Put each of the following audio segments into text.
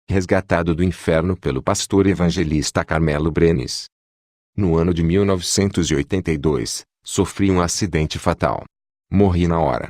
resgatado do inferno pelo pastor evangelista Carmelo Brenes. No ano de 1982, sofri um acidente fatal. Morri na hora.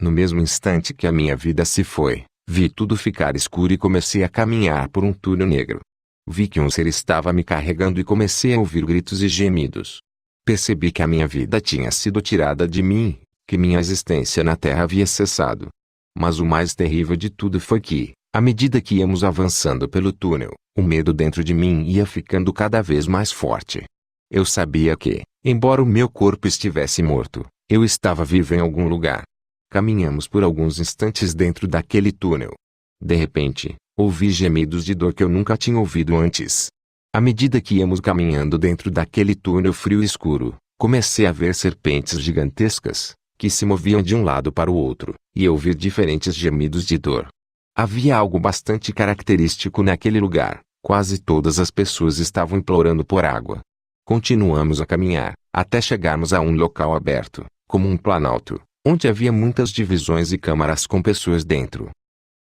No mesmo instante que a minha vida se foi, vi tudo ficar escuro e comecei a caminhar por um túnel negro. Vi que um ser estava me carregando e comecei a ouvir gritos e gemidos. Percebi que a minha vida tinha sido tirada de mim, que minha existência na Terra havia cessado. Mas o mais terrível de tudo foi que, à medida que íamos avançando pelo túnel, o medo dentro de mim ia ficando cada vez mais forte. Eu sabia que, embora o meu corpo estivesse morto, eu estava vivo em algum lugar. Caminhamos por alguns instantes dentro daquele túnel. De repente, ouvi gemidos de dor que eu nunca tinha ouvido antes. À medida que íamos caminhando dentro daquele túnel frio e escuro, comecei a ver serpentes gigantescas, que se moviam de um lado para o outro, e ouvir diferentes gemidos de dor. Havia algo bastante característico naquele lugar: quase todas as pessoas estavam implorando por água. Continuamos a caminhar, até chegarmos a um local aberto, como um planalto, onde havia muitas divisões e câmaras com pessoas dentro.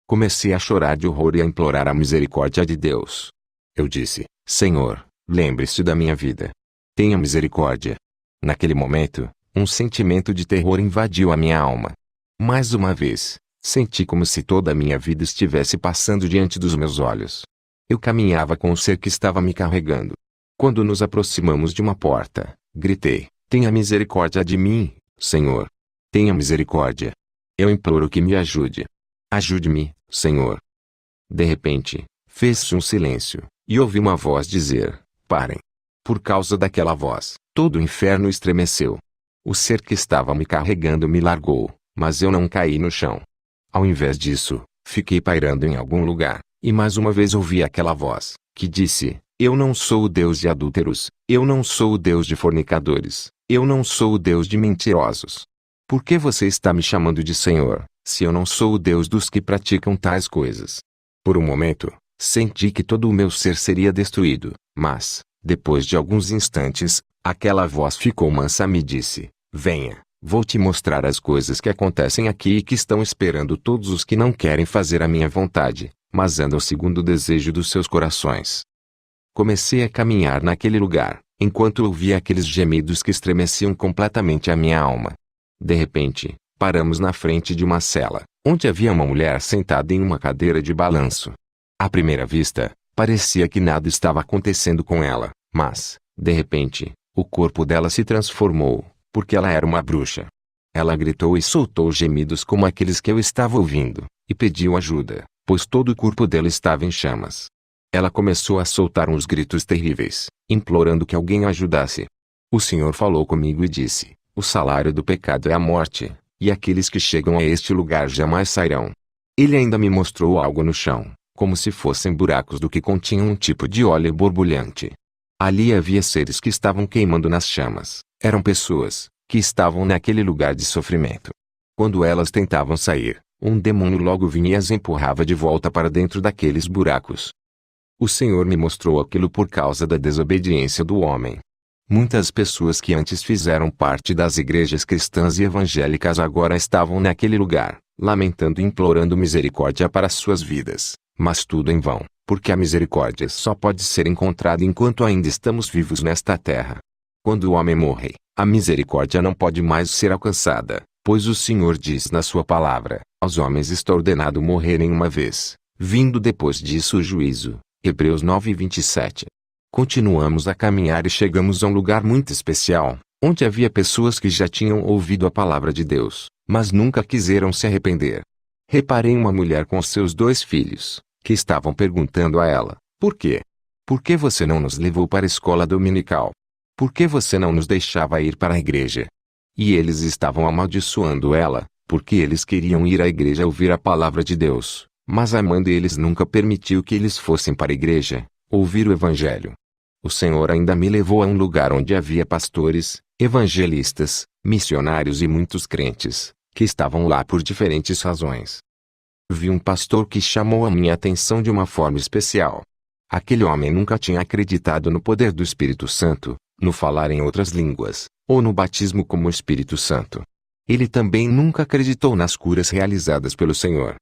Comecei a chorar de horror e a implorar a misericórdia de Deus. Eu disse: Senhor, lembre-se da minha vida. Tenha misericórdia. Naquele momento, um sentimento de terror invadiu a minha alma. Mais uma vez, senti como se toda a minha vida estivesse passando diante dos meus olhos. Eu caminhava com o ser que estava me carregando. Quando nos aproximamos de uma porta, gritei: Tenha misericórdia de mim, Senhor. Tenha misericórdia. Eu imploro que me ajude. Ajude-me, Senhor. De repente, fez-se um silêncio, e ouvi uma voz dizer: Parem. Por causa daquela voz, todo o inferno estremeceu. O ser que estava me carregando me largou, mas eu não caí no chão. Ao invés disso, fiquei pairando em algum lugar, e mais uma vez ouvi aquela voz, que disse: Eu não sou o Deus de adúlteros, eu não sou o Deus de fornicadores, eu não sou o Deus de mentirosos. Por que você está me chamando de Senhor, se eu não sou o Deus dos que praticam tais coisas? Por um momento, senti que todo o meu ser seria destruído, mas, depois de alguns instantes, aquela voz ficou mansa e me disse: Venha, vou te mostrar as coisas que acontecem aqui e que estão esperando todos os que não querem fazer a minha vontade, mas andam segundo o desejo dos seus corações. Comecei a caminhar naquele lugar, enquanto ouvia aqueles gemidos que estremeciam completamente a minha alma. De repente, paramos na frente de uma cela, onde havia uma mulher sentada em uma cadeira de balanço. À primeira vista, parecia que nada estava acontecendo com ela, mas, de repente, o corpo dela se transformou, porque ela era uma bruxa. Ela gritou e soltou gemidos como aqueles que eu estava ouvindo, e pediu ajuda, pois todo o corpo dela estava em chamas. Ela começou a soltar uns gritos terríveis, implorando que alguém a ajudasse. O Senhor falou comigo e disse: O salário do pecado é a morte, e aqueles que chegam a este lugar jamais sairão. Ele ainda me mostrou algo no chão, como se fossem buracos do que continham um tipo de óleo borbulhante. Ali havia seres que estavam queimando nas chamas. Eram pessoas que estavam naquele lugar de sofrimento. Quando elas tentavam sair, um demônio logo vinha e as empurrava de volta para dentro daqueles buracos. O Senhor me mostrou aquilo por causa da desobediência do homem. Muitas pessoas que antes fizeram parte das igrejas cristãs e evangélicas agora estavam naquele lugar, lamentando e implorando misericórdia para suas vidas, mas tudo em vão, porque a misericórdia só pode ser encontrada enquanto ainda estamos vivos nesta terra. Quando o homem morre, a misericórdia não pode mais ser alcançada, pois o Senhor diz na sua palavra: aos homens está ordenado morrerem uma vez, vindo depois disso o juízo. Hebreus 9:27. Continuamos a caminhar e chegamos a um lugar muito especial, onde havia pessoas que já tinham ouvido a palavra de Deus, mas nunca quiseram se arrepender. Reparei uma mulher com seus 2 filhos, que estavam perguntando a ela: Por quê? Por que você não nos levou para a escola dominical? Por que você não nos deixava ir para a igreja? E eles estavam amaldiçoando ela, porque eles queriam ir à igreja ouvir a palavra de Deus, mas a mãe deles nunca permitiu que eles fossem para a igreja, ouvir o evangelho. O Senhor ainda me levou a um lugar onde havia pastores, evangelistas, missionários e muitos crentes, que estavam lá por diferentes razões. Vi um pastor que chamou a minha atenção de uma forma especial. Aquele homem nunca tinha acreditado no poder do Espírito Santo, no falar em outras línguas, ou no batismo como o Espírito Santo. Ele também nunca acreditou nas curas realizadas pelo Senhor.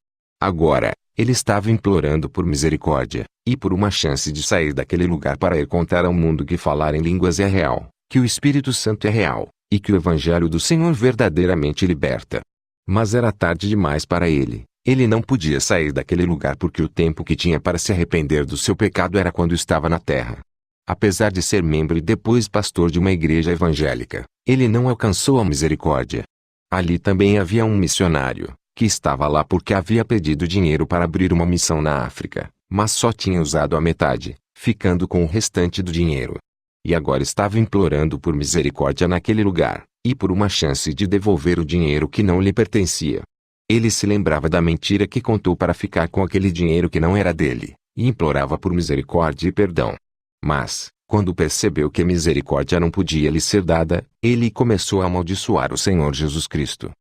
Agora, ele estava implorando por misericórdia, e por uma chance de sair daquele lugar para ir contar ao mundo que falar em línguas é real, que o Espírito Santo é real, e que o Evangelho do Senhor verdadeiramente liberta. Mas era tarde demais para ele. Ele não podia sair daquele lugar porque o tempo que tinha para se arrepender do seu pecado era quando estava na terra. Apesar de ser membro e depois pastor de uma igreja evangélica, ele não alcançou a misericórdia. Ali também havia um missionário, que estava lá porque havia pedido dinheiro para abrir uma missão na África, mas só tinha usado a metade, ficando com o restante do dinheiro. E agora estava implorando por misericórdia naquele lugar, e por uma chance de devolver o dinheiro que não lhe pertencia. Ele se lembrava da mentira que contou para ficar com aquele dinheiro que não era dele, e implorava por misericórdia e perdão. Mas, quando percebeu que a misericórdia não podia lhe ser dada, ele começou a amaldiçoar o Senhor Jesus Cristo.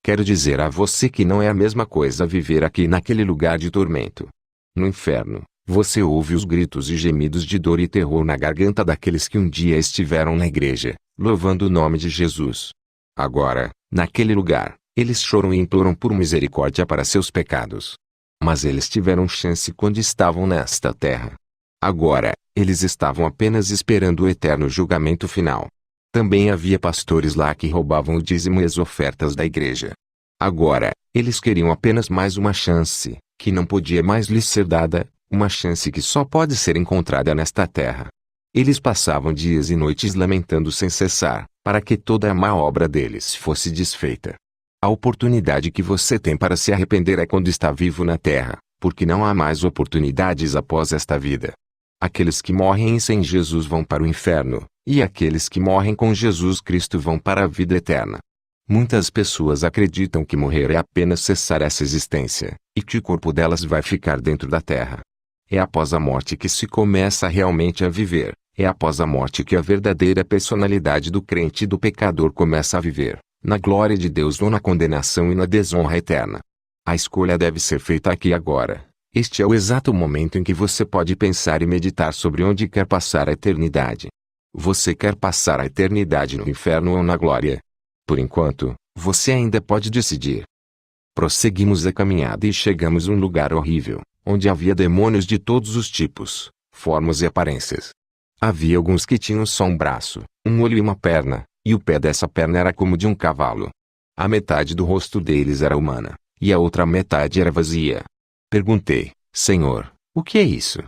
Quero dizer a você que não é a mesma coisa viver aqui naquele lugar de tormento. No inferno, você ouve os gritos e gemidos de dor e terror na garganta daqueles que um dia estiveram na igreja, louvando o nome de Jesus. Agora, naquele lugar, eles choram e imploram por misericórdia para seus pecados. Mas eles tiveram chance quando estavam nesta terra. Agora, eles estavam apenas esperando o eterno julgamento final. Também havia pastores lá que roubavam o dízimo e as ofertas da igreja. Agora, eles queriam apenas mais uma chance, que não podia mais lhes ser dada, uma chance que só pode ser encontrada nesta terra. Eles passavam dias e noites lamentando sem cessar, para que toda a má obra deles fosse desfeita. A oportunidade que você tem para se arrepender é quando está vivo na terra, porque não há mais oportunidades após esta vida. Aqueles que morrem sem Jesus vão para o inferno, e aqueles que morrem com Jesus Cristo vão para a vida eterna. Muitas pessoas acreditam que morrer é apenas cessar essa existência, e que o corpo delas vai ficar dentro da terra. É após a morte que se começa realmente a viver, é após a morte que a verdadeira personalidade do crente e do pecador começa a viver, na glória de Deus ou na condenação e na desonra eterna. A escolha deve ser feita aqui e agora. Este é o exato momento em que você pode pensar e meditar sobre onde quer passar a eternidade. Você quer passar a eternidade no inferno ou na glória? Por enquanto, você ainda pode decidir. Prosseguimos a caminhada e chegamos a um lugar horrível, onde havia demônios de todos os tipos, formas e aparências. Havia alguns que tinham só um braço, um olho e uma perna, e o pé dessa perna era como de um cavalo. A metade do rosto deles era humana, e a outra metade era vazia. Perguntei, Senhor, o que é isso?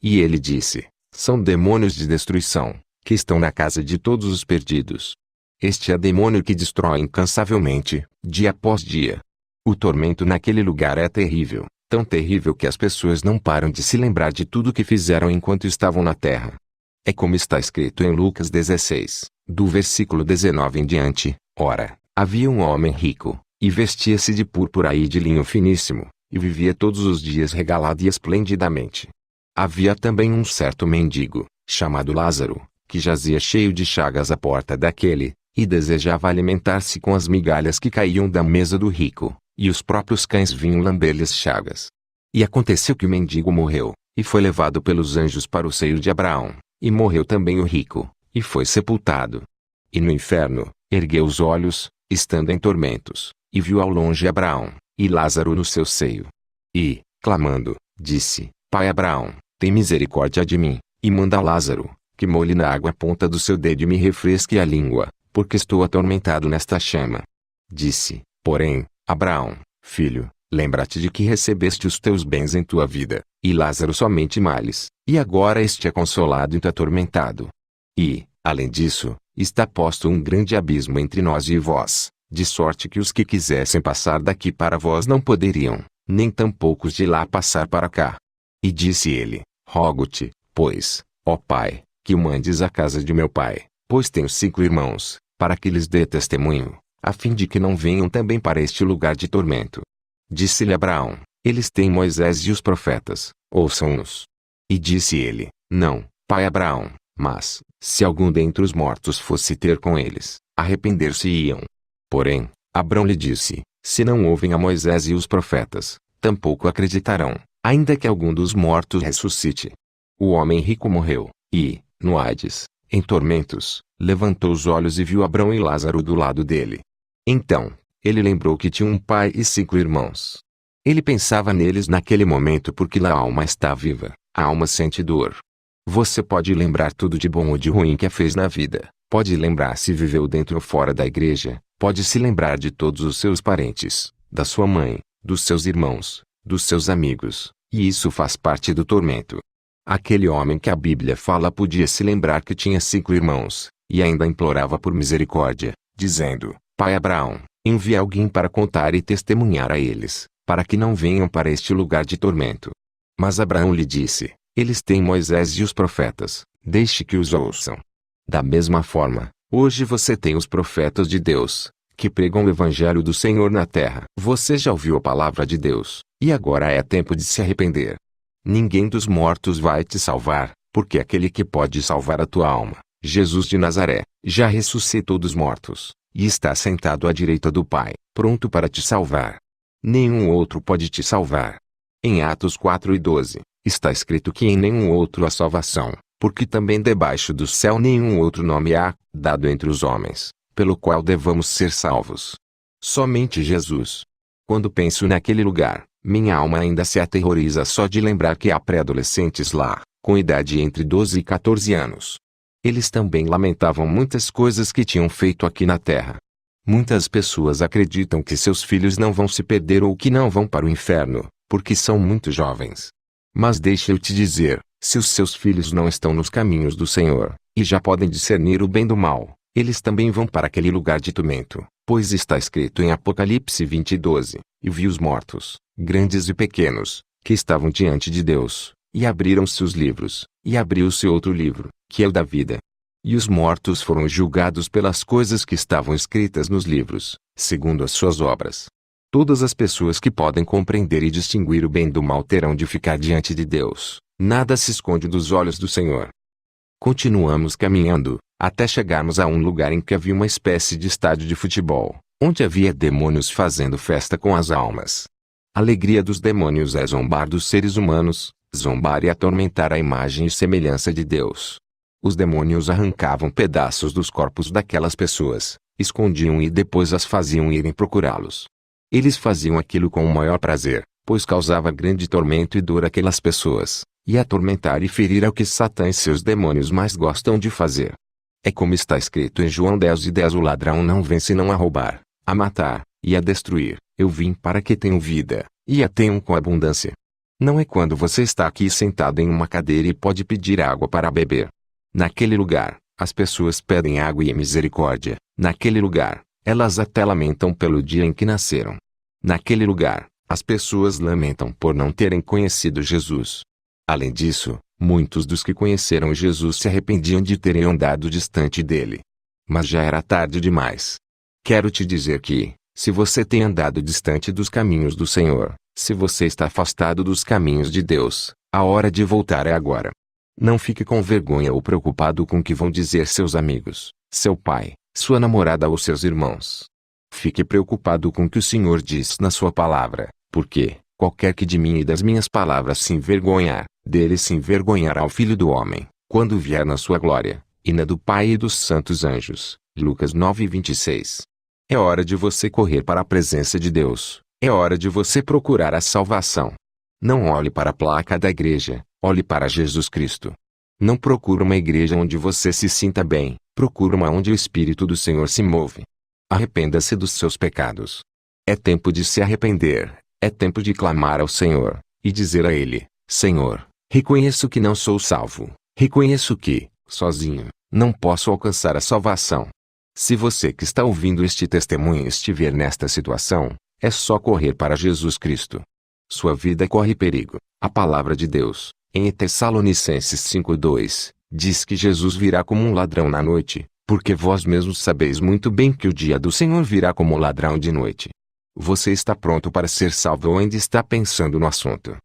E ele disse, são demônios de destruição, que estão na casa de todos os perdidos. Este é demônio que destrói incansavelmente, dia após dia. O tormento naquele lugar é terrível, tão terrível que as pessoas não param de se lembrar de tudo que fizeram enquanto estavam na terra. É como está escrito em Lucas 16, do versículo 19 em diante, ora, havia um homem rico, e vestia-se de púrpura e de linho finíssimo, e vivia todos os dias regalado e esplendidamente. Havia também um certo mendigo, chamado Lázaro, que jazia cheio de chagas à porta daquele, e desejava alimentar-se com as migalhas que caíam da mesa do rico, e os próprios cães vinham lamber-lhe as chagas. E aconteceu que o mendigo morreu, e foi levado pelos anjos para o seio de Abraão, e morreu também o rico, e foi sepultado. E no inferno, ergueu os olhos, estando em tormentos, e viu ao longe Abraão, e Lázaro no seu seio. E, clamando, disse, Pai Abraão, tem misericórdia de mim, e manda Lázaro, que molhe na água a ponta do seu dedo e me refresque a língua, porque estou atormentado nesta chama. Disse, porém, Abraão, filho, lembra-te de que recebeste os teus bens em tua vida, e Lázaro somente males, e agora este é consolado e atormentado. E, além disso, está posto um grande abismo entre nós e vós, de sorte que os que quisessem passar daqui para vós não poderiam, nem tampouco os de lá passar para cá. E disse ele, rogo-te, pois, ó Pai, que o mandes à casa de meu pai, pois tenho 5 irmãos, para que lhes dê testemunho, a fim de que não venham também para este lugar de tormento. Disse-lhe Abraão, eles têm Moisés e os profetas, ouçam-nos. E disse ele, não, pai Abraão, mas, se algum dentre os mortos fosse ter com eles, arrepender-se-iam. Porém, Abraão lhe disse, se não ouvem a Moisés e os profetas, tampouco acreditarão, ainda que algum dos mortos ressuscite. O homem rico morreu, e, no Hades, em tormentos, levantou os olhos e viu Abraão e Lázaro do lado dele. Então, ele lembrou que tinha um pai e 5 irmãos. Ele pensava neles naquele momento porque a alma está viva, a alma sente dor. Você pode lembrar tudo de bom ou de ruim que fez na vida, pode lembrar se viveu dentro ou fora da igreja, pode se lembrar de todos os seus parentes, da sua mãe, dos seus irmãos, dos seus amigos, e isso faz parte do tormento. Aquele homem que a Bíblia fala podia se lembrar que tinha 5 irmãos, e ainda implorava por misericórdia, dizendo: Pai Abraão, envie alguém para contar e testemunhar a eles, para que não venham para este lugar de tormento. Mas Abraão lhe disse: Eles têm Moisés e os profetas, deixe que os ouçam. Da mesma forma, hoje você tem os profetas de Deus, que pregam o evangelho do Senhor na terra. Você já ouviu a palavra de Deus, e agora é tempo de se arrepender. Ninguém dos mortos vai te salvar, porque aquele que pode salvar a tua alma, Jesus de Nazaré, já ressuscitou dos mortos, e está sentado à direita do Pai, pronto para te salvar. Nenhum outro pode te salvar. Em Atos 4:12, está escrito que em nenhum outro há salvação, porque também debaixo do céu nenhum outro nome há, dado entre os homens, pelo qual devamos ser salvos. Somente Jesus. Quando penso naquele lugar, minha alma ainda se aterroriza só de lembrar que há pré-adolescentes lá, com idade entre 12 e 14 anos. Eles também lamentavam muitas coisas que tinham feito aqui na terra. Muitas pessoas acreditam que seus filhos não vão se perder ou que não vão para o inferno, porque são muito jovens. Mas deixa eu te dizer, se os seus filhos não estão nos caminhos do Senhor, e já podem discernir o bem do mal, eles também vão para aquele lugar de tormento, pois está escrito em Apocalipse 20:12, e vi os mortos, grandes e pequenos, que estavam diante de Deus, e abriram-se os livros, e abriu-se outro livro, que é o da vida. E os mortos foram julgados pelas coisas que estavam escritas nos livros, segundo as suas obras. Todas as pessoas que podem compreender e distinguir o bem do mal terão de ficar diante de Deus. Nada se esconde dos olhos do Senhor. Continuamos caminhando, até chegarmos a um lugar em que havia uma espécie de estádio de futebol, onde havia demônios fazendo festa com as almas. A alegria dos demônios é zombar dos seres humanos, zombar e atormentar a imagem e semelhança de Deus. Os demônios arrancavam pedaços dos corpos daquelas pessoas, escondiam e depois as faziam irem procurá-los. Eles faziam aquilo com o maior prazer, pois causava grande tormento e dor àquelas pessoas, e atormentar e ferir é o que Satã e seus demônios mais gostam de fazer. É como está escrito em João 10:10: o ladrão não vem senão a roubar, a matar, e a destruir. Eu vim para que tenham vida, e a tenham com abundância. Não é quando você está aqui sentado em uma cadeira e pode pedir água para beber. Naquele lugar, as pessoas pedem água e misericórdia. Naquele lugar, elas até lamentam pelo dia em que nasceram. Naquele lugar, as pessoas lamentam por não terem conhecido Jesus. Além disso, muitos dos que conheceram Jesus se arrependiam de terem andado distante dele. Mas já era tarde demais. Quero te dizer que, se você tem andado distante dos caminhos do Senhor, se você está afastado dos caminhos de Deus, a hora de voltar é agora. Não fique com vergonha ou preocupado com o que vão dizer seus amigos, seu pai, sua namorada ou seus irmãos. Fique preocupado com o que o Senhor diz na sua palavra, porque, qualquer que de mim e das minhas palavras se envergonhar, dele se envergonhará o Filho do Homem, quando vier na sua glória, e na do Pai e dos santos anjos. Lucas 9:26. É hora de você correr para a presença de Deus, é hora de você procurar a salvação. Não olhe para a placa da igreja, olhe para Jesus Cristo. Não procure uma igreja onde você se sinta bem, procure uma onde o Espírito do Senhor se move. Arrependa-se dos seus pecados. É tempo de se arrepender, é tempo de clamar ao Senhor, e dizer a Ele: Senhor, reconheço que não sou salvo, reconheço que, sozinho, não posso alcançar a salvação. Se você que está ouvindo este testemunho estiver nesta situação, é só correr para Jesus Cristo. Sua vida corre perigo. A palavra de Deus, em Tessalonicenses 5:2, diz que Jesus virá como um ladrão na noite, porque vós mesmos sabeis muito bem que o dia do Senhor virá como ladrão de noite. Você está pronto para ser salvo ou ainda está pensando no assunto?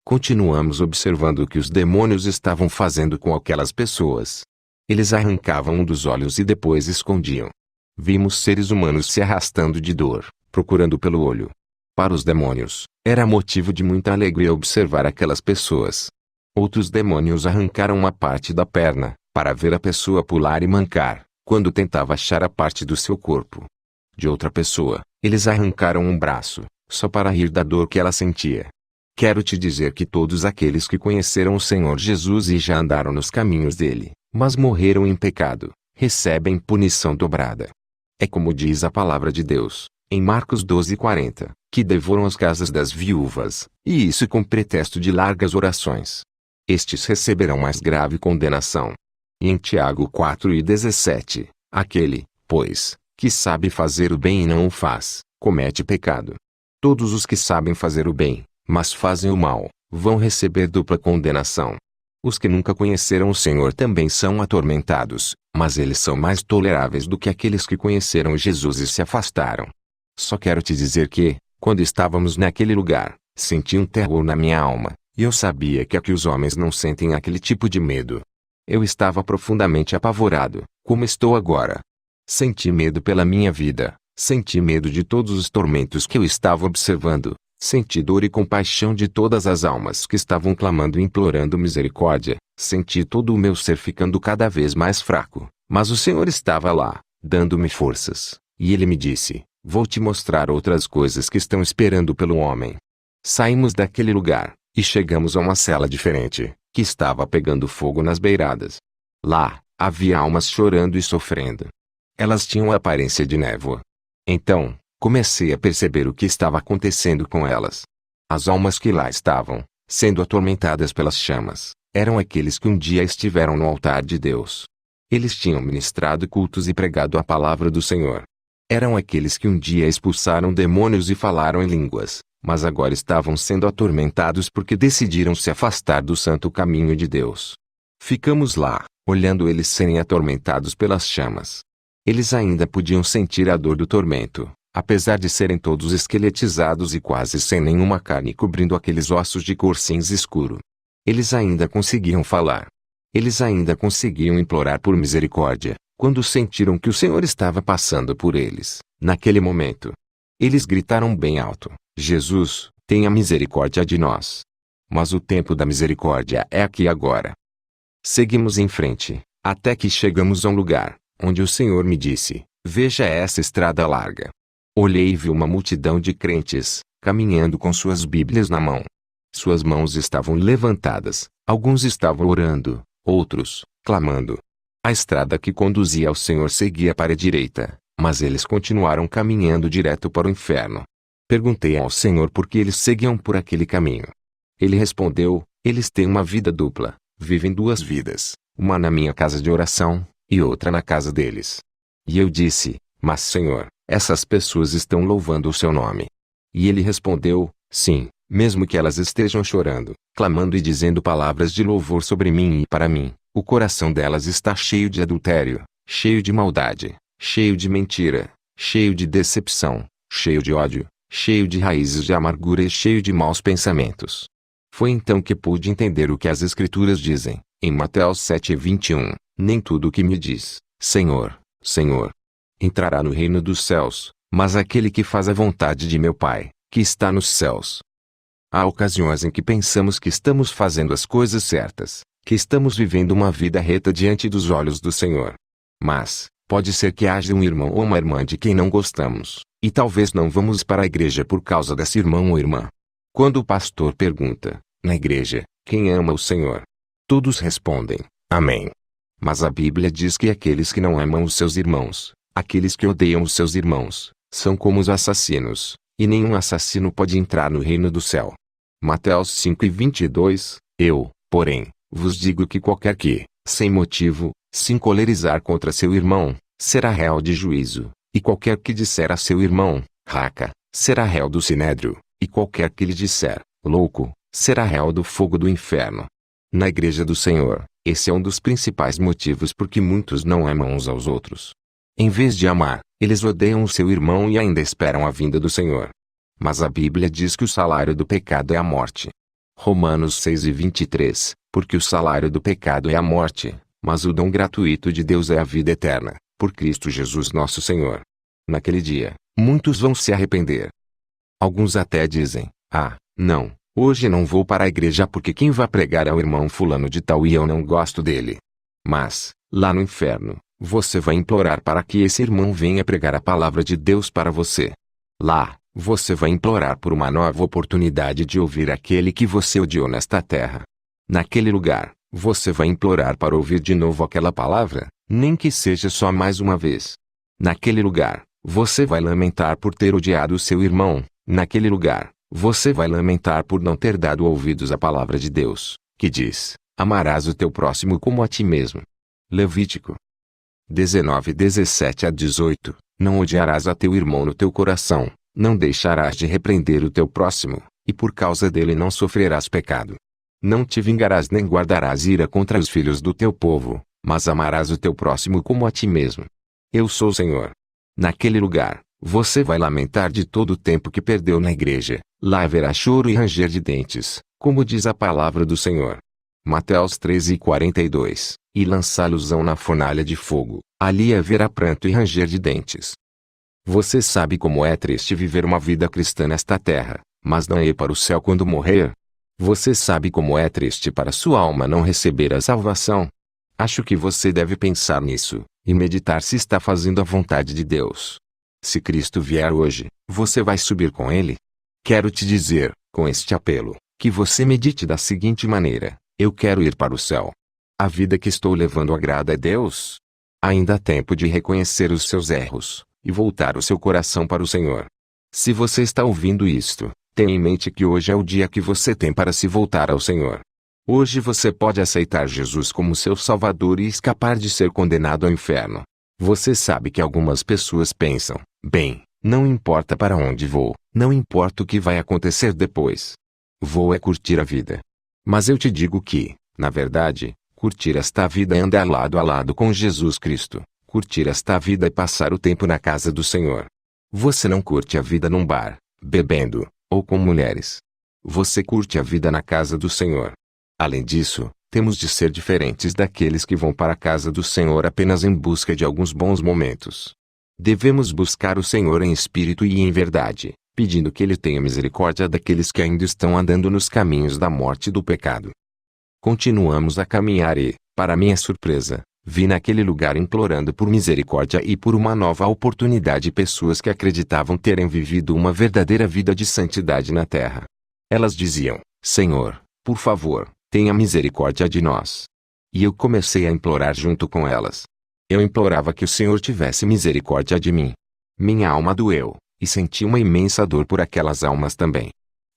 Continuamos observando o que os demônios estavam fazendo com aquelas pessoas. Eles arrancavam um dos olhos e depois escondiam. Vimos seres humanos se arrastando de dor, procurando pelo olho. Para os demônios, era motivo de muita alegria observar aquelas pessoas. Outros demônios arrancaram uma parte da perna, para ver a pessoa pular e mancar, quando tentava achar a parte do seu corpo. De outra pessoa, eles arrancaram um braço, só para rir da dor que ela sentia. Quero te dizer que todos aqueles que conheceram o Senhor Jesus e já andaram nos caminhos dele, mas morreram em pecado, recebem punição dobrada. É como diz a palavra de Deus, em Marcos 12:40, que devoram as casas das viúvas, e isso com pretexto de largas orações. Estes receberão mais grave condenação. E em Tiago 4:17, aquele, pois, que sabe fazer o bem e não o faz, comete pecado. Todos os que sabem fazer o bem, mas fazem o mal, vão receber dupla condenação. Os que nunca conheceram o Senhor também são atormentados, mas eles são mais toleráveis do que aqueles que conheceram Jesus e se afastaram. Só quero te dizer que, quando estávamos naquele lugar, senti um terror na minha alma, e eu sabia que aqui os homens não sentem aquele tipo de medo. Eu estava profundamente apavorado, como estou agora. Senti medo pela minha vida, senti medo de todos os tormentos que eu estava observando, senti dor e compaixão de todas as almas que estavam clamando e implorando misericórdia, senti todo o meu ser ficando cada vez mais fraco, mas o Senhor estava lá, dando-me forças, e Ele me disse, vou te mostrar outras coisas que estão esperando pelo homem. Saímos daquele lugar, e chegamos a uma cela diferente, que estava pegando fogo nas beiradas. Lá, havia almas chorando e sofrendo. Elas tinham a aparência de névoa. Então, comecei a perceber o que estava acontecendo com elas. As almas que lá estavam, sendo atormentadas pelas chamas, eram aqueles que um dia estiveram no altar de Deus. Eles tinham ministrado cultos e pregado a palavra do Senhor. Eram aqueles que um dia expulsaram demônios e falaram em línguas, mas agora estavam sendo atormentados porque decidiram se afastar do santo caminho de Deus. Ficamos lá, olhando eles serem atormentados pelas chamas. Eles ainda podiam sentir a dor do tormento, apesar de serem todos esqueletizados e quase sem nenhuma carne cobrindo aqueles ossos de cor cinza escuro. Eles ainda conseguiam falar. Eles ainda conseguiam implorar por misericórdia, quando sentiram que o Senhor estava passando por eles, naquele momento. Eles gritaram bem alto, Jesus, tenha misericórdia de nós. Mas o tempo da misericórdia é aqui agora. Seguimos em frente, até que chegamos a um lugar, onde o Senhor me disse, veja essa estrada larga. Olhei e vi uma multidão de crentes, caminhando com suas Bíblias na mão. Suas mãos estavam levantadas, alguns estavam orando, outros, clamando. A estrada que conduzia ao Senhor seguia para a direita, mas eles continuaram caminhando direto para o inferno. Perguntei ao Senhor por que eles seguiam por aquele caminho. Ele respondeu, eles têm uma vida dupla, vivem duas vidas, uma na minha casa de oração, e outra na casa deles. E eu disse, mas Senhor, essas pessoas estão louvando o seu nome. E ele respondeu, sim, mesmo que elas estejam chorando, clamando e dizendo palavras de louvor sobre mim e para mim, o coração delas está cheio de adultério, cheio de maldade, cheio de mentira, cheio de decepção, cheio de ódio, cheio de raízes de amargura e cheio de maus pensamentos. Foi então que pude entender o que as Escrituras dizem, em Mateus 7:21, nem tudo o que me diz, Senhor, Senhor, entrará no reino dos céus, mas aquele que faz a vontade de meu Pai, que está nos céus. Há ocasiões em que pensamos que estamos fazendo as coisas certas, que estamos vivendo uma vida reta diante dos olhos do Senhor. Mas, pode ser que haja um irmão ou uma irmã de quem não gostamos, e talvez não vamos para a igreja por causa desse irmão ou irmã. Quando o pastor pergunta, na igreja, quem ama o Senhor? Todos respondem, Amém. Mas a Bíblia diz que aqueles que não amam os seus irmãos, aqueles que odeiam os seus irmãos, são como os assassinos, e nenhum assassino pode entrar no reino do céu. Mateus 5:22, eu, porém, vos digo que qualquer que, sem motivo, se encolerizar contra seu irmão, será réu de juízo, e qualquer que disser a seu irmão, raca, será réu do sinédrio, e qualquer que lhe disser, louco, será réu do fogo do inferno. Na igreja do Senhor, esse é um dos principais motivos por que muitos não amam uns aos outros. Em vez de amar, eles odeiam o seu irmão e ainda esperam a vinda do Senhor. Mas a Bíblia diz que o salário do pecado é a morte. Romanos 6:23, porque o salário do pecado é a morte, mas o dom gratuito de Deus é a vida eterna, por Cristo Jesus nosso Senhor. Naquele dia, muitos vão se arrepender. Alguns até dizem, não, hoje não vou para a igreja porque quem vai pregar é o irmão fulano de tal e eu não gosto dele. Mas, lá no inferno, você vai implorar para que esse irmão venha pregar a palavra de Deus para você. Lá, Você vai implorar por uma nova oportunidade de ouvir aquele que você odiou nesta terra. Naquele lugar, você vai implorar para ouvir de novo aquela palavra, nem que seja só mais uma vez. Naquele lugar, você vai lamentar por ter odiado o seu irmão. Naquele lugar, você vai lamentar por não ter dado ouvidos à palavra de Deus, que diz: amarás o teu próximo como a ti mesmo. Levítico 19, 17 a 18. Não odiarás a teu irmão no teu coração, não deixarás de repreender o teu próximo, e por causa dele não sofrerás pecado. Não te vingarás nem guardarás ira contra os filhos do teu povo, mas amarás o teu próximo como a ti mesmo. Eu sou o Senhor. Naquele lugar, você vai lamentar de todo o tempo que perdeu na igreja, lá haverá choro e ranger de dentes, como diz a palavra do Senhor. Mateus 13:42, e lançá-los-ão na fornalha de fogo, ali haverá pranto e ranger de dentes. Você sabe como é triste viver uma vida cristã nesta terra, mas não ir para o céu quando morrer? Você sabe como é triste para sua alma não receber a salvação? Acho que você deve pensar nisso, e meditar se está fazendo a vontade de Deus. Se Cristo vier hoje, você vai subir com Ele? Quero te dizer, com este apelo, que você medite da seguinte maneira: eu quero ir para o céu. A vida que estou levando agrada a Deus? Ainda há tempo de reconhecer os seus erros, e voltar o seu coração para o Senhor. Se você está ouvindo isto, tenha em mente que hoje é o dia que você tem para se voltar ao Senhor. Hoje você pode aceitar Jesus como seu Salvador e escapar de ser condenado ao inferno. Você sabe que algumas pessoas pensam: bem, não importa para onde vou, não importa o que vai acontecer depois. Vou é curtir a vida. Mas eu te digo que, na verdade, curtir esta vida é andar lado a lado com Jesus Cristo. Curtir esta vida é passar o tempo na casa do Senhor. Você não curte a vida num bar, bebendo, ou com mulheres. Você curte a vida na casa do Senhor. Além disso, temos de ser diferentes daqueles que vão para a casa do Senhor apenas em busca de alguns bons momentos. Devemos buscar o Senhor em espírito e em verdade, pedindo que Ele tenha misericórdia daqueles que ainda estão andando nos caminhos da morte e do pecado. Continuamos a caminhar e, para minha surpresa, vi naquele lugar implorando por misericórdia e por uma nova oportunidade pessoas que acreditavam terem vivido uma verdadeira vida de santidade na terra. Elas diziam: Senhor, por favor, tenha misericórdia de nós. E eu comecei a implorar junto com elas. Eu implorava que o Senhor tivesse misericórdia de mim. Minha alma doeu, e senti uma imensa dor por aquelas almas também.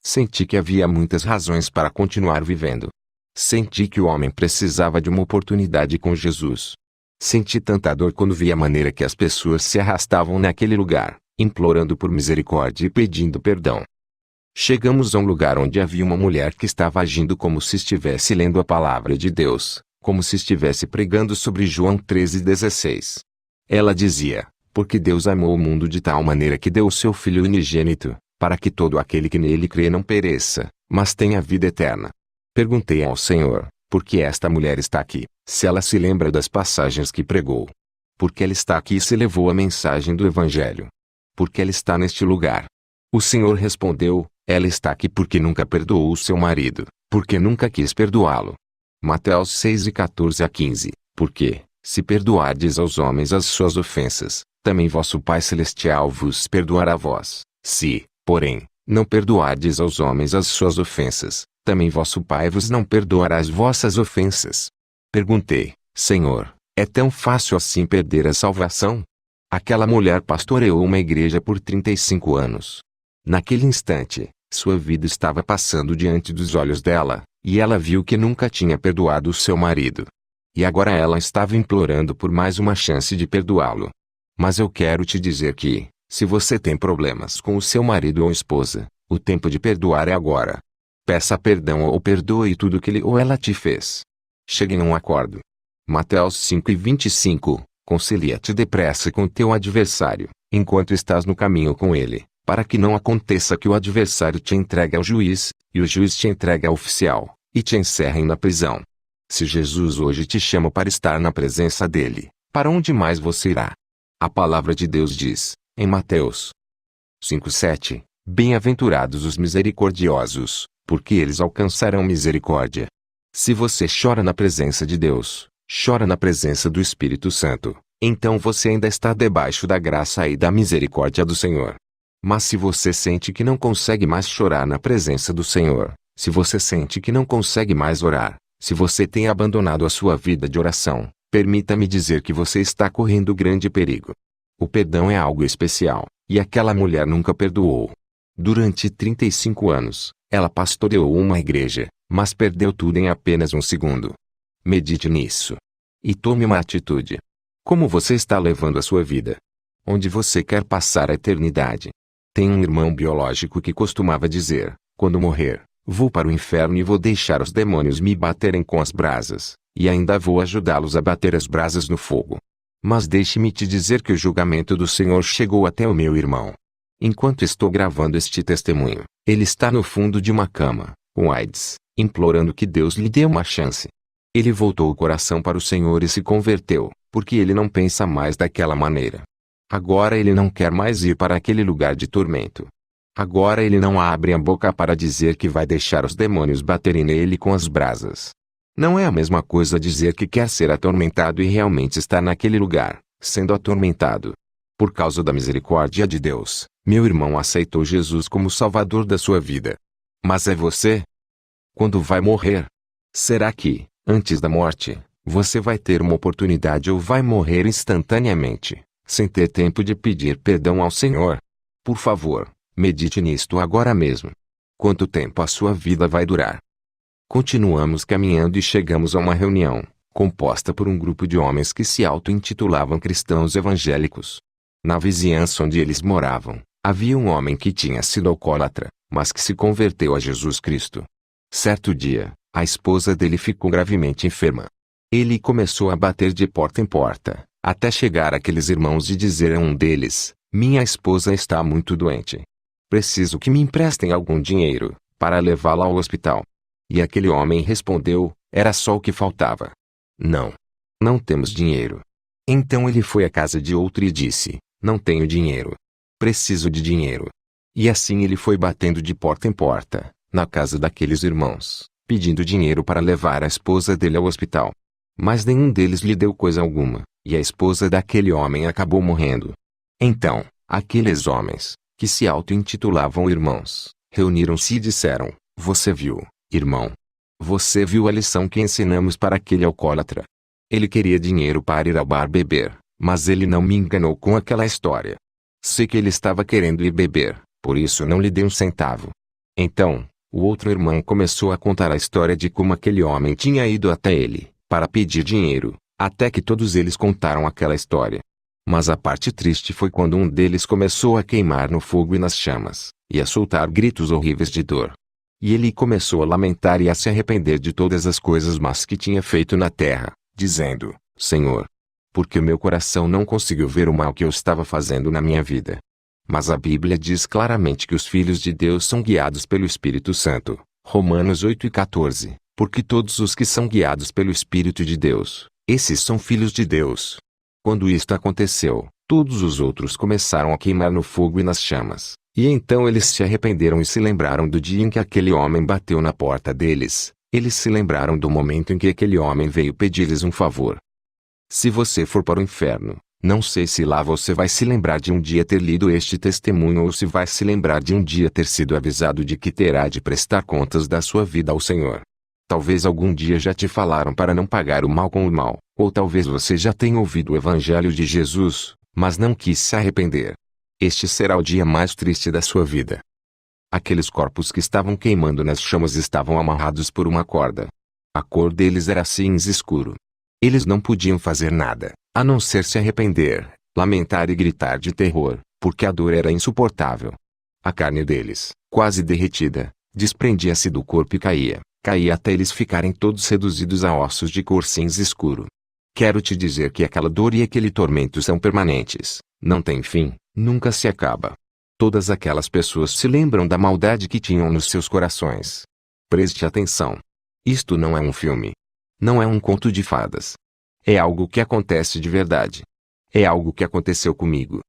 Senti que havia muitas razões para continuar vivendo. Senti que o homem precisava de uma oportunidade com Jesus. Senti tanta dor quando vi a maneira que as pessoas se arrastavam naquele lugar, implorando por misericórdia e pedindo perdão. Chegamos a um lugar onde havia uma mulher que estava agindo como se estivesse lendo a palavra de Deus, como se estivesse pregando sobre João 13:16. Ela dizia: porque Deus amou o mundo de tal maneira que deu o seu Filho unigênito, para que todo aquele que nele crê não pereça, mas tenha vida eterna. Perguntei ao Senhor: por que esta mulher está aqui, se ela se lembra das passagens que pregou? Por que ela está aqui e se levou a mensagem do Evangelho? Por que ela está neste lugar? O Senhor respondeu: ela está aqui porque nunca perdoou o seu marido, porque nunca quis perdoá-lo. Mateus 6:14 a 15. Porque, se perdoardes aos homens as suas ofensas, também vosso Pai Celestial vos perdoará a vós. Se, porém, não perdoardes aos homens as suas ofensas, também vosso Pai vos não perdoará as vossas ofensas. Perguntei: Senhor, é tão fácil assim perder a salvação? Aquela mulher pastoreou uma igreja por 35 anos. Naquele instante, sua vida estava passando diante dos olhos dela, e ela viu que nunca tinha perdoado o seu marido. E agora ela estava implorando por mais uma chance de perdoá-lo. Mas eu quero te dizer que, se você tem problemas com o seu marido ou esposa, o tempo de perdoar é agora. Peça perdão ou perdoe tudo que ele ou ela te fez. Chegue em um acordo. Mateus 5:25. Concilia-te depressa com teu adversário, enquanto estás no caminho com ele, para que não aconteça que o adversário te entregue ao juiz, e o juiz te entregue ao oficial, e te encerrem na prisão. Se Jesus hoje te chama para estar na presença dele, para onde mais você irá? A palavra de Deus diz, em Mateus 5:7, bem-aventurados os misericordiosos, porque eles alcançarão misericórdia. Se você chora na presença de Deus, chora na presença do Espírito Santo, então você ainda está debaixo da graça e da misericórdia do Senhor. Mas se você sente que não consegue mais chorar na presença do Senhor, se você sente que não consegue mais orar, se você tem abandonado a sua vida de oração, permita-me dizer que você está correndo grande perigo. O perdão é algo especial, e aquela mulher nunca perdoou. Durante 35 anos, ela pastoreou uma igreja, mas perdeu tudo em apenas um segundo. Medite nisso. E tome uma atitude. Como você está levando a sua vida? Onde você quer passar a eternidade? Tem um irmão biológico que costumava dizer, quando morrer, vou para o inferno e vou deixar os demônios me baterem com as brasas, e ainda vou ajudá-los a bater as brasas no fogo. Mas deixe-me te dizer que o julgamento do Senhor chegou até o meu irmão. Enquanto estou gravando este testemunho, ele está no fundo de uma cama, com AIDS, implorando que Deus lhe dê uma chance. Ele voltou o coração para o Senhor e se converteu, porque ele não pensa mais daquela maneira. Agora ele não quer mais ir para aquele lugar de tormento. Agora ele não abre a boca para dizer que vai deixar os demônios baterem nele com as brasas. Não é a mesma coisa dizer que quer ser atormentado e realmente estar naquele lugar, sendo atormentado. Por causa da misericórdia de Deus, meu irmão aceitou Jesus como Salvador da sua vida. Mas é você? Quando vai morrer? Será que, antes da morte, você vai ter uma oportunidade ou vai morrer instantaneamente, sem ter tempo de pedir perdão ao Senhor? Por favor, medite nisto agora mesmo. Quanto tempo a sua vida vai durar? Continuamos caminhando e chegamos a uma reunião, composta por um grupo de homens que se auto-intitulavam cristãos evangélicos. Na vizinhança onde eles moravam, havia um homem que tinha sido alcoólatra, mas que se converteu a Jesus Cristo. Certo dia, a esposa dele ficou gravemente enferma. Ele começou a bater de porta em porta, até chegar aqueles irmãos e dizer a um deles, minha esposa está muito doente. Preciso que me emprestem algum dinheiro, para levá-la ao hospital. E aquele homem respondeu, era só o que faltava. Não. Não temos dinheiro. Então ele foi à casa de outro e disse, não tenho dinheiro. Preciso de dinheiro. E assim ele foi batendo de porta em porta, na casa daqueles irmãos, pedindo dinheiro para levar a esposa dele ao hospital. Mas nenhum deles lhe deu coisa alguma, e a esposa daquele homem acabou morrendo. Então, aqueles homens, que se auto-intitulavam irmãos, reuniram-se e disseram, você viu, irmão? Você viu a lição que ensinamos para aquele alcoólatra? Ele queria dinheiro para ir ao bar beber, mas ele não me enganou com aquela história. Sei que ele estava querendo ir beber, por isso não lhe dei um centavo. Então, o outro irmão começou a contar a história de como aquele homem tinha ido até ele, para pedir dinheiro, até que todos eles contaram aquela história. Mas a parte triste foi quando um deles começou a queimar no fogo e nas chamas, e a soltar gritos horríveis de dor. E ele começou a lamentar e a se arrepender de todas as coisas más que tinha feito na terra, dizendo, Senhor, porque o meu coração não conseguiu ver o mal que eu estava fazendo na minha vida. Mas a Bíblia diz claramente que os filhos de Deus são guiados pelo Espírito Santo, Romanos 8:14, porque todos os que são guiados pelo Espírito de Deus, esses são filhos de Deus. Quando isto aconteceu, todos os outros começaram a queimar no fogo e nas chamas, e então eles se arrependeram e se lembraram do dia em que aquele homem bateu na porta deles, eles se lembraram do momento em que aquele homem veio pedir-lhes um favor. Se você for para o inferno, não sei se lá você vai se lembrar de um dia ter lido este testemunho ou se vai se lembrar de um dia ter sido avisado de que terá de prestar contas da sua vida ao Senhor. Talvez algum dia já te falaram para não pagar o mal com o mal, ou talvez você já tenha ouvido o Evangelho de Jesus, mas não quis se arrepender. Este será o dia mais triste da sua vida. Aqueles corpos que estavam queimando nas chamas estavam amarrados por uma corda. A cor deles era cinza escuro. Eles não podiam fazer nada, a não ser se arrepender, lamentar e gritar de terror, porque a dor era insuportável. A carne deles, quase derretida, desprendia-se do corpo e caía até eles ficarem todos reduzidos a ossos de cor cinza escuro. Quero te dizer que aquela dor e aquele tormento são permanentes, não tem fim, nunca se acaba. Todas aquelas pessoas se lembram da maldade que tinham nos seus corações. Preste atenção. Isto não é um filme. Não é um conto de fadas. É algo que acontece de verdade. É algo que aconteceu comigo.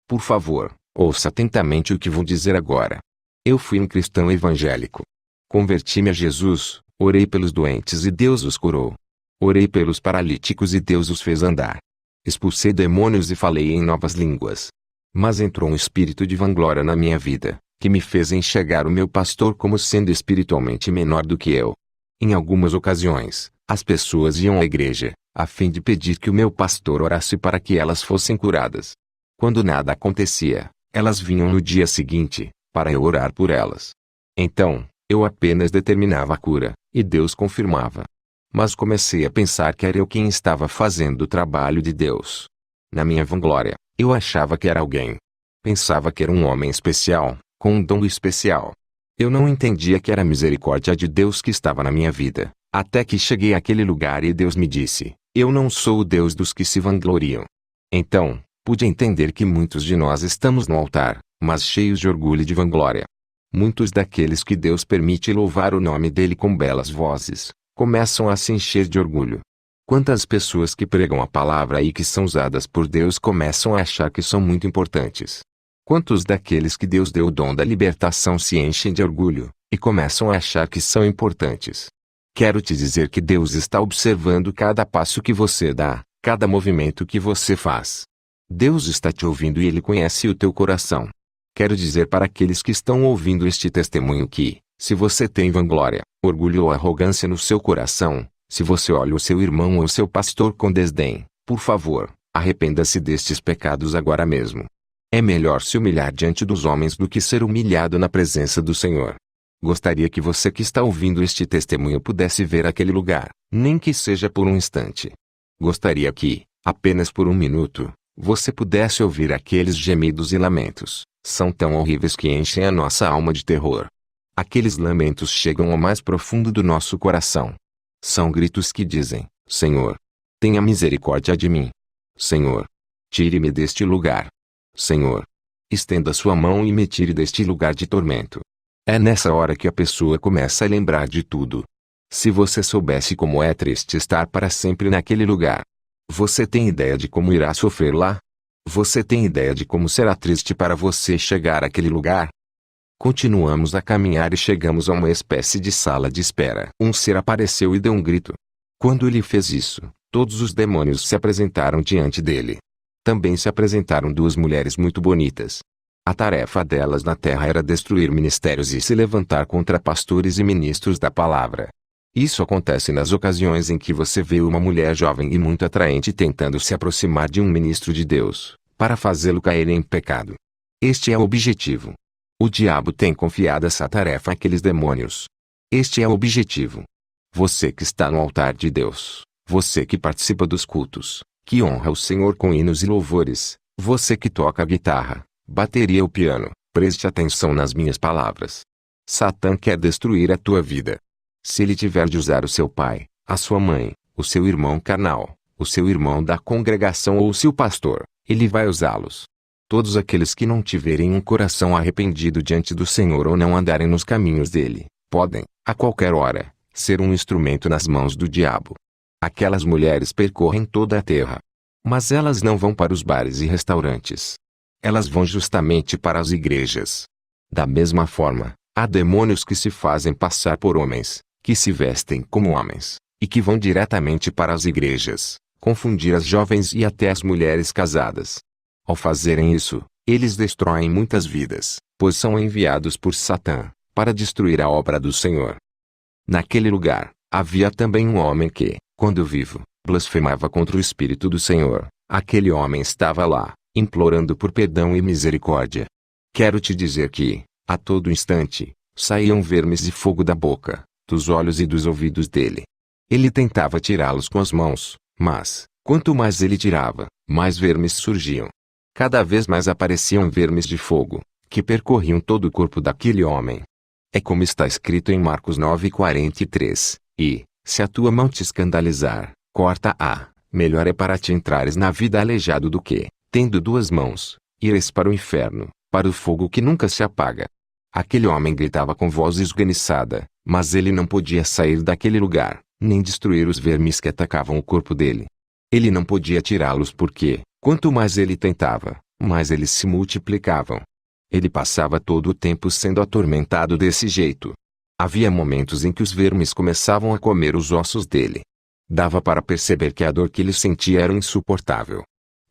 Por favor, ouça atentamente o que vou dizer agora. Eu fui um cristão evangélico. Converti-me a Jesus, orei pelos doentes e Deus os curou. Orei pelos paralíticos e Deus os fez andar. Expulsei demônios e falei em novas línguas. Mas entrou um espírito de vanglória na minha vida, que me fez enxergar o meu pastor como sendo espiritualmente menor do que eu. Em algumas ocasiões, as pessoas iam à igreja, a fim de pedir que o meu pastor orasse para que elas fossem curadas. Quando nada acontecia, elas vinham no dia seguinte, para eu orar por elas. Então, eu apenas determinava a cura, e Deus confirmava. Mas comecei a pensar que era eu quem estava fazendo o trabalho de Deus. Na minha vanglória, eu achava que era alguém. Pensava que era um homem especial, com um dom especial. Eu não entendia que era a misericórdia de Deus que estava na minha vida, até que cheguei àquele lugar e Deus me disse: eu não sou o Deus dos que se vangloriam. Então, pude entender que muitos de nós estamos no altar, mas cheios de orgulho e de vanglória. Muitos daqueles que Deus permite louvar o nome dele com belas vozes, começam a se encher de orgulho. Quantas pessoas que pregam a palavra e que são usadas por Deus começam a achar que são muito importantes. Quantos daqueles que Deus deu o dom da libertação se enchem de orgulho, e começam a achar que são importantes. Quero te dizer que Deus está observando cada passo que você dá, cada movimento que você faz. Deus está te ouvindo e Ele conhece o teu coração. Quero dizer para aqueles que estão ouvindo este testemunho que, se você tem vanglória, orgulho ou arrogância no seu coração, se você olha o seu irmão ou seu pastor com desdém, por favor, arrependa-se destes pecados agora mesmo. É melhor se humilhar diante dos homens do que ser humilhado na presença do Senhor. Gostaria que você que está ouvindo este testemunho pudesse ver aquele lugar, nem que seja por um instante. Gostaria que, apenas por um minuto, você pudesse ouvir aqueles gemidos e lamentos. São tão horríveis que enchem a nossa alma de terror. Aqueles lamentos chegam ao mais profundo do nosso coração. São gritos que dizem: Senhor, tenha misericórdia de mim. Senhor, tire-me deste lugar. Senhor, estenda sua mão e me tire deste lugar de tormento. É nessa hora que a pessoa começa a lembrar de tudo. Se você soubesse como é triste estar para sempre naquele lugar. Você tem ideia de como irá sofrer lá? Você tem ideia de como será triste para você chegar àquele lugar? Continuamos a caminhar e chegamos a uma espécie de sala de espera. Um ser apareceu e deu um grito. Quando ele fez isso, todos os demônios se apresentaram diante dele. Também se apresentaram duas mulheres muito bonitas. A tarefa delas na terra era destruir ministérios e se levantar contra pastores e ministros da palavra. Isso acontece nas ocasiões em que você vê uma mulher jovem e muito atraente tentando se aproximar de um ministro de Deus, para fazê-lo cair em pecado. Este é o objetivo. O diabo tem confiado essa tarefa àqueles demônios. Este é o objetivo. Você que está no altar de Deus, você que participa dos cultos, que honra o Senhor com hinos e louvores, você que toca a guitarra, bateria ou piano, preste atenção nas minhas palavras. Satã quer destruir a tua vida. Se ele tiver de usar o seu pai, a sua mãe, o seu irmão carnal, o seu irmão da congregação ou o seu pastor, ele vai usá-los. Todos aqueles que não tiverem um coração arrependido diante do Senhor ou não andarem nos caminhos dele, podem, a qualquer hora, ser um instrumento nas mãos do diabo. Aquelas mulheres percorrem toda a terra. Mas elas não vão para os bares e restaurantes. Elas vão justamente para as igrejas. Da mesma forma, há demônios que se fazem passar por homens, que se vestem como homens, e que vão diretamente para as igrejas, confundir as jovens e até as mulheres casadas. Ao fazerem isso, eles destroem muitas vidas, pois são enviados por Satã, para destruir a obra do Senhor. Naquele lugar, havia também um homem que, quando vivo, blasfemava contra o Espírito do Senhor. Aquele homem estava lá, implorando por perdão e misericórdia. Quero te dizer que, a todo instante, saíam vermes de fogo da boca, dos olhos e dos ouvidos dele. Ele tentava tirá-los com as mãos, mas, quanto mais ele tirava, mais vermes surgiam. Cada vez mais apareciam vermes de fogo, que percorriam todo o corpo daquele homem. É como está escrito em Marcos 9:43, e, se a tua mão te escandalizar, corta-a, melhor é para ti entrares na vida aleijado do que, tendo duas mãos, ires para o inferno, para o fogo que nunca se apaga. Aquele homem gritava com voz esganiçada, mas ele não podia sair daquele lugar, nem destruir os vermes que atacavam o corpo dele. Ele não podia tirá-los porque, quanto mais ele tentava, mais eles se multiplicavam. Ele passava todo o tempo sendo atormentado desse jeito. Havia momentos em que os vermes começavam a comer os ossos dele. Dava para perceber que a dor que ele sentia era insuportável.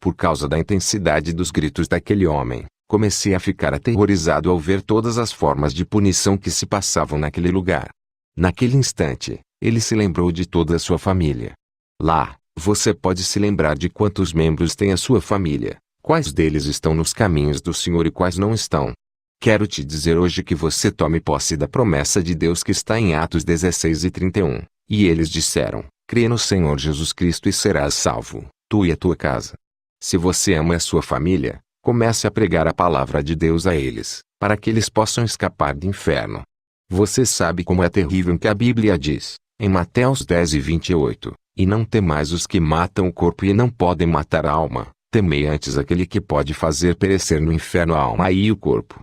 Por causa da intensidade dos gritos daquele homem, comecei a ficar aterrorizado ao ver todas as formas de punição que se passavam naquele lugar. Naquele instante, ele se lembrou de toda a sua família. Lá, você pode se lembrar de quantos membros tem a sua família, quais deles estão nos caminhos do Senhor e quais não estão. Quero te dizer hoje que você tome posse da promessa de Deus que está em Atos 16:31. E eles disseram: crê no Senhor Jesus Cristo e serás salvo, tu e a tua casa. Se você ama a sua família, comece a pregar a palavra de Deus a eles, para que eles possam escapar do inferno. Você sabe como é terrível o que a Bíblia diz, em Mateus 10:28, e não temais os que matam o corpo e não podem matar a alma, temei antes aquele que pode fazer perecer no inferno a alma e o corpo.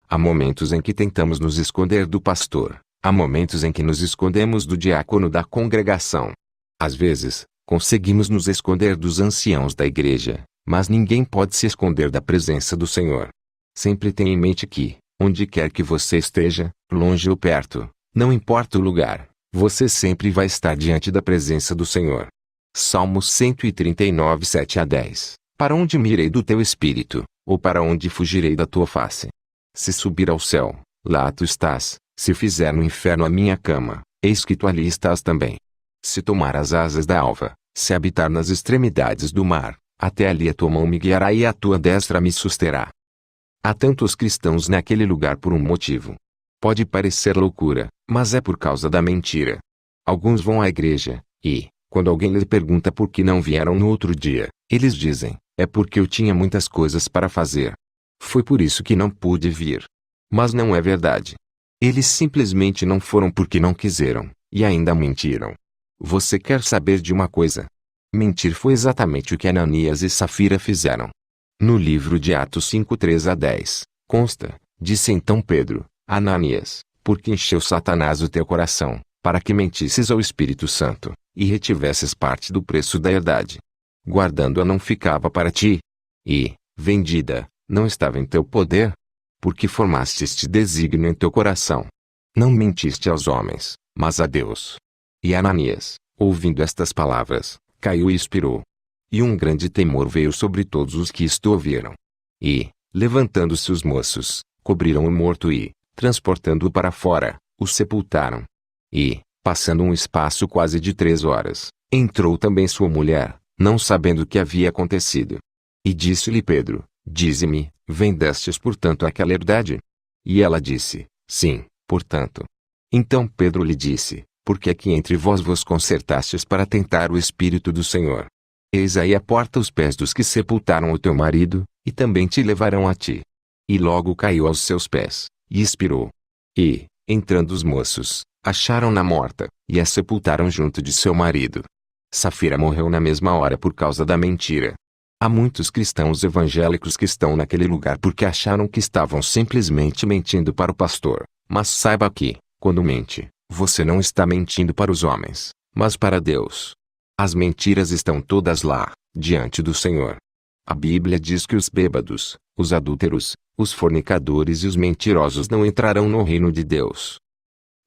Há momentos em que tentamos nos esconder do pastor, há momentos em que nos escondemos do diácono da congregação. Às vezes, conseguimos nos esconder dos anciãos da igreja, mas ninguém pode se esconder da presença do Senhor. Sempre tenha em mente que, onde quer que você esteja, longe ou perto, não importa o lugar, você sempre vai estar diante da presença do Senhor. Salmos 139, 7-10. Para onde me irei do teu espírito, ou para onde fugirei da tua face? Se subir ao céu, lá tu estás, se fizer no inferno a minha cama, eis que tu ali estás também. Se tomar as asas da alva, se habitar nas extremidades do mar, até ali a tua mão me guiará e a tua destra me susterá. Há tantos cristãos naquele lugar por um motivo. Pode parecer loucura, mas é por causa da mentira. Alguns vão à igreja, e, quando alguém lhe pergunta por que não vieram no outro dia, eles dizem: é porque eu tinha muitas coisas para fazer. Foi por isso que não pude vir. Mas não é verdade. Eles simplesmente não foram porque não quiseram, e ainda mentiram. Você quer saber de uma coisa? Mentir foi exatamente o que Ananias e Safira fizeram. No livro de Atos 5:3-10, consta: disse então Pedro: Ananias, por que encheu Satanás o teu coração, para que mentisses ao Espírito Santo, e retivesses parte do preço da herdade? Guardando-a não ficava para ti? E, vendida, não estava em teu poder? Porque formaste este desígnio em teu coração. Não mentiste aos homens, mas a Deus. E Ananias, ouvindo estas palavras, caiu e expirou. E um grande temor veio sobre todos os que isto ouviram. E, levantando-se os moços, cobriram o morto e, transportando-o para fora, o sepultaram. E, passando um espaço quase de 3 horas, entrou também sua mulher, não sabendo o que havia acontecido. E disse-lhe Pedro: dize-me, vendestes portanto aquela herdade? E ela disse: sim, portanto. Então Pedro lhe disse: por que é que entre vós vos concertastes para tentar o Espírito do Senhor? Eis aí a porta os pés dos que sepultaram o teu marido, e também te levarão a ti. E logo caiu aos seus pés, e expirou. E, entrando os moços, acharam-na morta, e a sepultaram junto de seu marido. Safira morreu na mesma hora por causa da mentira. Há muitos cristãos evangélicos que estão naquele lugar porque acharam que estavam simplesmente mentindo para o pastor, mas saiba que, quando mente, você não está mentindo para os homens, mas para Deus. As mentiras estão todas lá, diante do Senhor. A Bíblia diz que os bêbados, os adúlteros, os fornicadores e os mentirosos não entrarão no reino de Deus.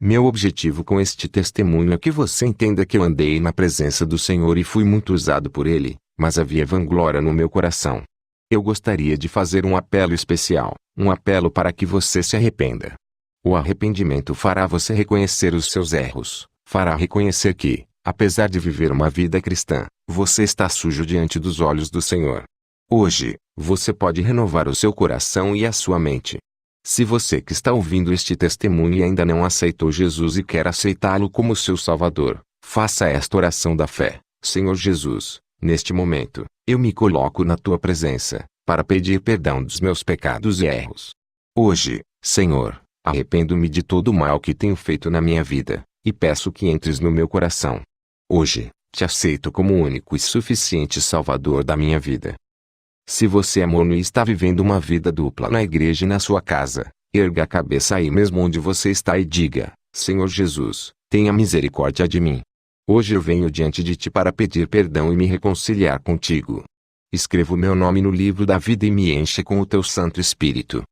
Meu objetivo com este testemunho é que você entenda que eu andei na presença do Senhor e fui muito usado por Ele, mas havia vanglória no meu coração. Eu gostaria de fazer um apelo especial, um apelo para que você se arrependa. O arrependimento fará você reconhecer os seus erros, fará reconhecer que, apesar de viver uma vida cristã, você está sujo diante dos olhos do Senhor. Hoje, você pode renovar o seu coração e a sua mente. Se você que está ouvindo este testemunho e ainda não aceitou Jesus e quer aceitá-lo como seu Salvador, faça esta oração da fé. Senhor Jesus, neste momento, eu me coloco na tua presença, para pedir perdão dos meus pecados e erros. Hoje, Senhor, arrependo-me de todo o mal que tenho feito na minha vida, e peço que entres no meu coração. Hoje, te aceito como o único e suficiente Salvador da minha vida. Se você é morno e está vivendo uma vida dupla na igreja e na sua casa, erga a cabeça aí mesmo onde você está e diga: Senhor Jesus, tenha misericórdia de mim. Hoje eu venho diante de ti para pedir perdão e me reconciliar contigo. Escreva o meu nome no livro da vida e me enche com o teu Santo Espírito.